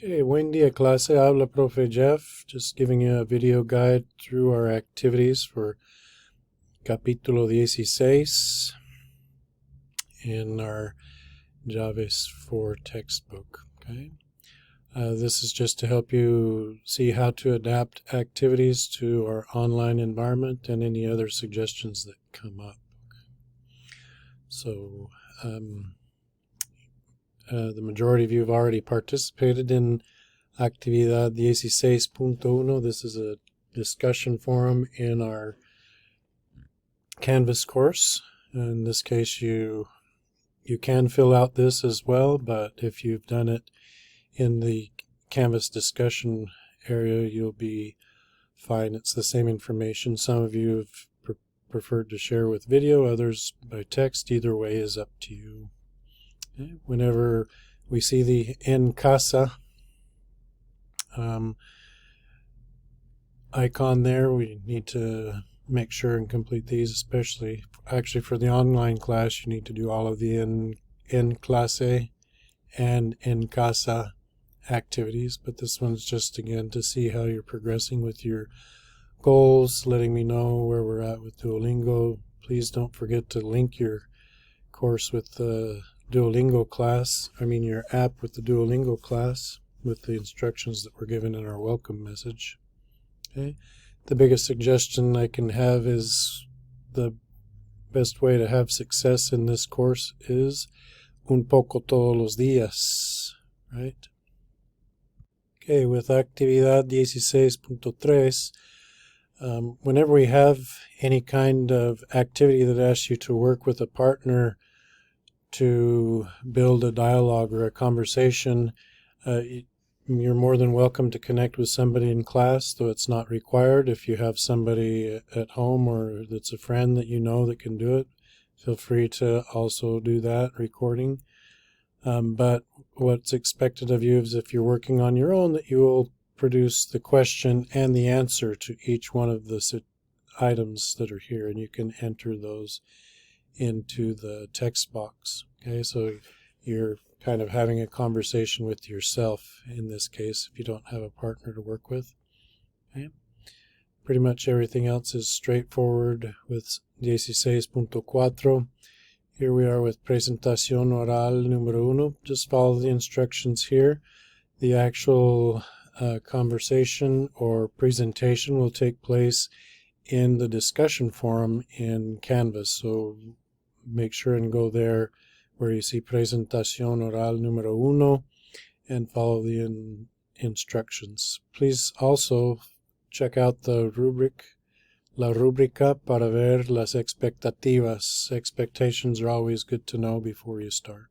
Okay, buen día clase, habla Profe Jeff, just giving you a video guide through our activities for Capítulo 16 in our Javis 4 textbook. Okay, this is just to help you see how to adapt activities to our online environment and any other suggestions that come up. So, the majority of you have already participated in Actividad 16.1. This is a discussion forum in our Canvas course. In this case, you can fill out this as well, but if you've done it in the Canvas discussion area, you'll be fine. It's the same information. Some of you have preferred to share with video, others by text. Either way is up to you. Okay. Whenever we see the en casa icon there, we need to make sure and complete these, especially actually for the online class. You need to do all of the en clase and en casa activities, but this one's just again to see how you're progressing with your goals, letting me know where we're at with Duolingo. Please don't forget to link your course with the Duolingo class, your app with the Duolingo class with the instructions that were given in our welcome message. Okay. The biggest suggestion I can have is the best way to have success in this course is un poco todos los días, right? Okay, with Actividad 16.3, whenever we have any kind of activity that asks you to work with a partner to build a dialogue or a conversation, you're more than welcome to connect with somebody in class, though it's not required. If you have somebody at home or that's a friend that you know that can do it, feel free to also do that recording. But what's expected of you is if you're working on your own, that you will produce the question and the answer to each one of the items that are here, and you can enter those into the text box. Okay, so you're kind of having a conversation with yourself in this case if you don't have a partner to work with. Okay. Pretty much everything else is straightforward with 16.4. Here we are with presentación oral número 1. Just follow the instructions here. The actual conversation or presentation will take place in the discussion forum in Canvas, so make sure and go there where you see presentación oral número 1 and follow the instructions. Please also check out the rubric, la rúbrica, para ver las expectativas. Expectations are always good to know before you start.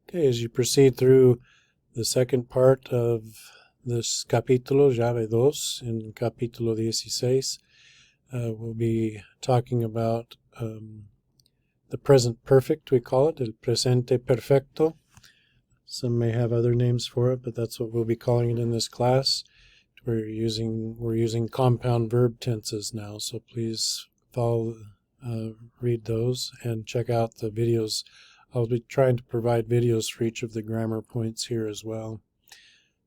Okay, as you proceed through the second part of this capítulo, llave 2, in capítulo 16, we'll be talking about the present perfect, we call it, el presente perfecto. Some may have other names for it, but that's what we'll be calling it in this class. We're using compound verb tenses now, so please read those and check out the videos. I'll be trying to provide videos for each of the grammar points here as well.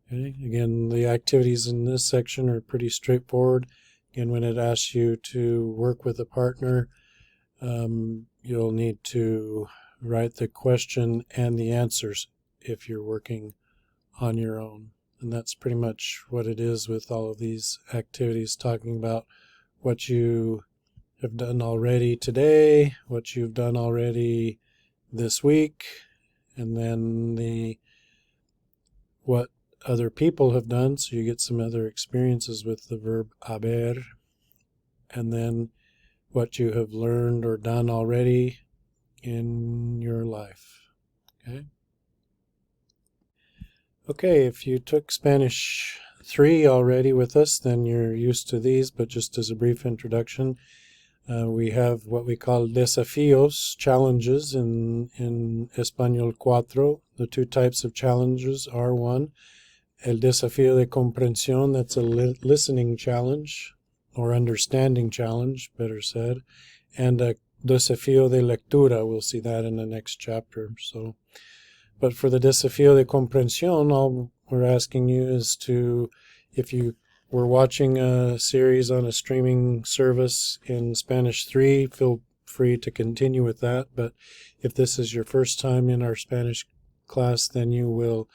Okay. Again, the activities in this section are pretty straightforward. Again, when it asks you to work with a partner, you'll need to write the question and the answers if you're working on your own. And that's pretty much what it is with all of these activities, talking about what you have done already today, what you've done already this week, and then what other people have done, so you get some other experiences with the verb haber, and then what you have learned or done already in your life. Okay, if you took Spanish 3 already with us, then you're used to these, but just as a brief introduction, we have what we call desafíos, challenges in Español 4. The two types of challenges are, one, el desafío de comprensión, that's a listening challenge, or understanding challenge, better said, and a desafío de lectura. We'll see that in the next chapter. But for the desafío de comprensión, we're asking you is to, if you were watching a series on a streaming service in Spanish 3, feel free to continue with that. But if this is your first time in our Spanish class, then you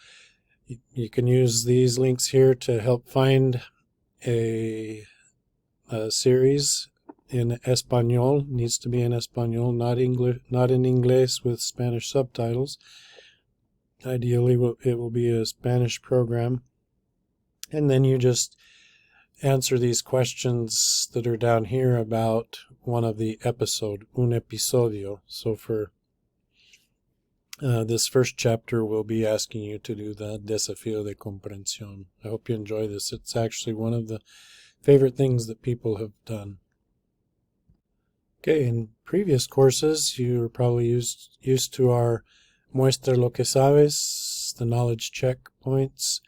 can use these links here to help find a series in Espanol. Needs to be in Espanol, not in English with Spanish subtitles. Ideally, it will be a Spanish program. And then you just answer these questions that are down here about one of the episode, un episodio. So for this first chapter, we'll be asking you to do the desafío de comprensión. I hope you enjoy this. It's actually one of the favorite things that people have done. Okay, in previous courses, you were probably used to our muestra lo que sabes, the knowledge check points.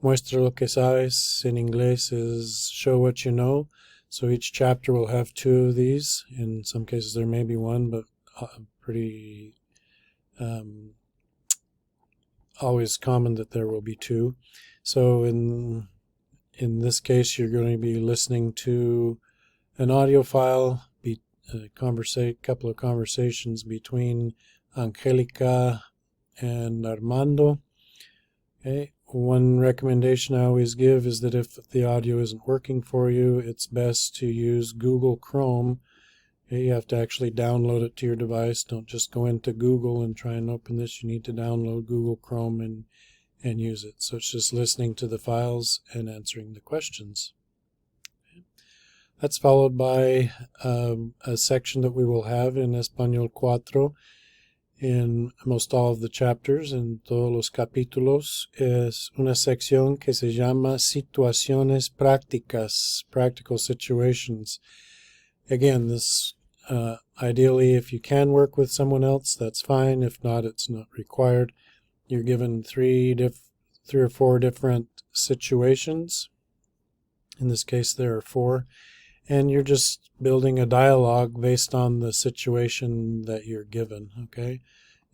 Muestra lo que sabes in English is show what you know. So each chapter will have 2 of these. In some cases there may be 1, but pretty always common that there will be 2. So in this case, you're going to be listening to an audio file, a couple of conversations between Angelica and Armando. Okay. One recommendation I always give is that if the audio isn't working for you, it's best to use Google Chrome. Okay, you have to actually download it to your device. Don't just go into Google and try and open this. You need to download Google Chrome and use it. So it's just listening to the files and answering the questions. Okay. That's followed by a section that we will have in Español 4. In most all of the chapters, en todos los capítulos, es una sección que se llama situaciones prácticas, practical situations. Again, this ideally, if you can work with someone else, that's fine. If not, it's not required. You're given 3 or 4 different situations. In this case, there are 4. And you're just building a dialogue based on the situation that you're given, okay?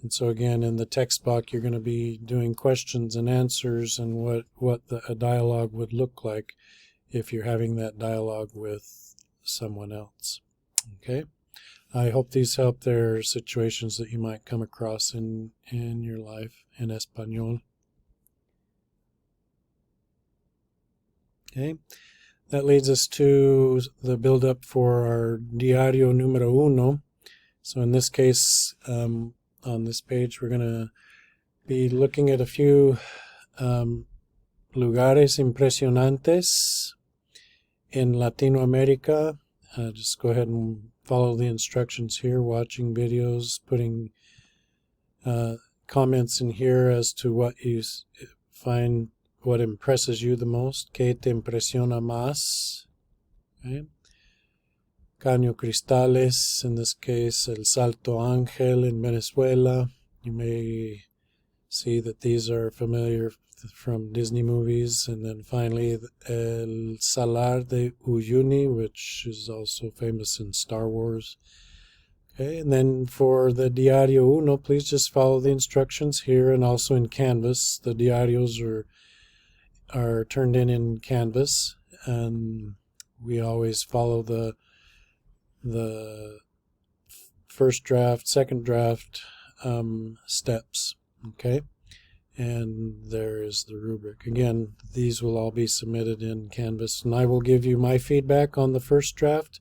And so again, in the text box, you're going to be doing questions and answers and what a dialogue would look like if you're having that dialogue with someone else, okay? I hope these help. There are situations that you might come across in your life in Espanol. Okay. That leads us to the build-up for our diario número 1. So in this case, on this page, we're going to be looking at a few lugares impresionantes in Latinoamérica. Just go ahead and follow the instructions here, watching videos, putting comments in here as to what you find, what impresses you the most. ¿Qué te impresiona más? Okay. Caño Cristales, in this case, El Salto Ángel in Venezuela. You may see that these are familiar from Disney movies. And then finally, El Salar de Uyuni, which is also famous in Star Wars. Okay, and then for the Diario Uno, please just follow the instructions here and also in Canvas. The diarios are turned in Canvas, and we always follow the first draft, second draft steps, okay? And there is the rubric. Again, these will all be submitted in Canvas, and I will give you my feedback on the first draft,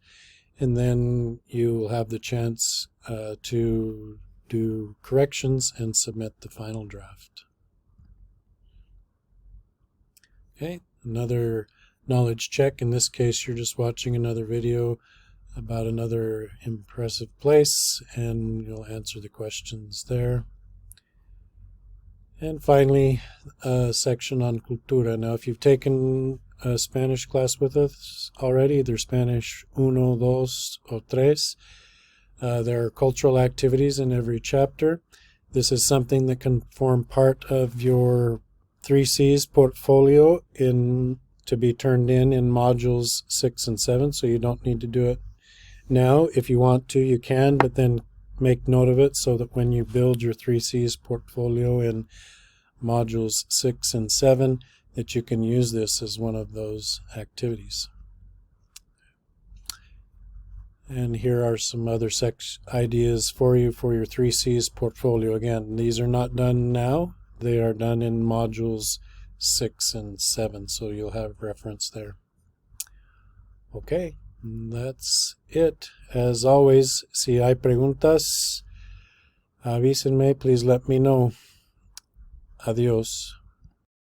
and then you will have the chance to do corrections and submit the final draft. Okay, another knowledge check. In this case, you're just watching another video about another impressive place, and you'll answer the questions there. And finally, a section on cultura. Now, if you've taken a Spanish class with us already, either Spanish 1, 2, or 3, there are cultural activities in every chapter. This is something that can form part of your 3Cs portfolio to be turned in modules 6 and 7, so you don't need to do it now. If you want to, you can, but then make note of it so that when you build your 3Cs portfolio in modules 6 and 7, that you can use this as one of those activities. And here are some other ideas for you for your 3Cs portfolio. Again, these are not done now. They are done in modules 6 and 7, so you'll have reference there. Okay, that's it. As always, si hay preguntas, avísenme, please let me know. Adios.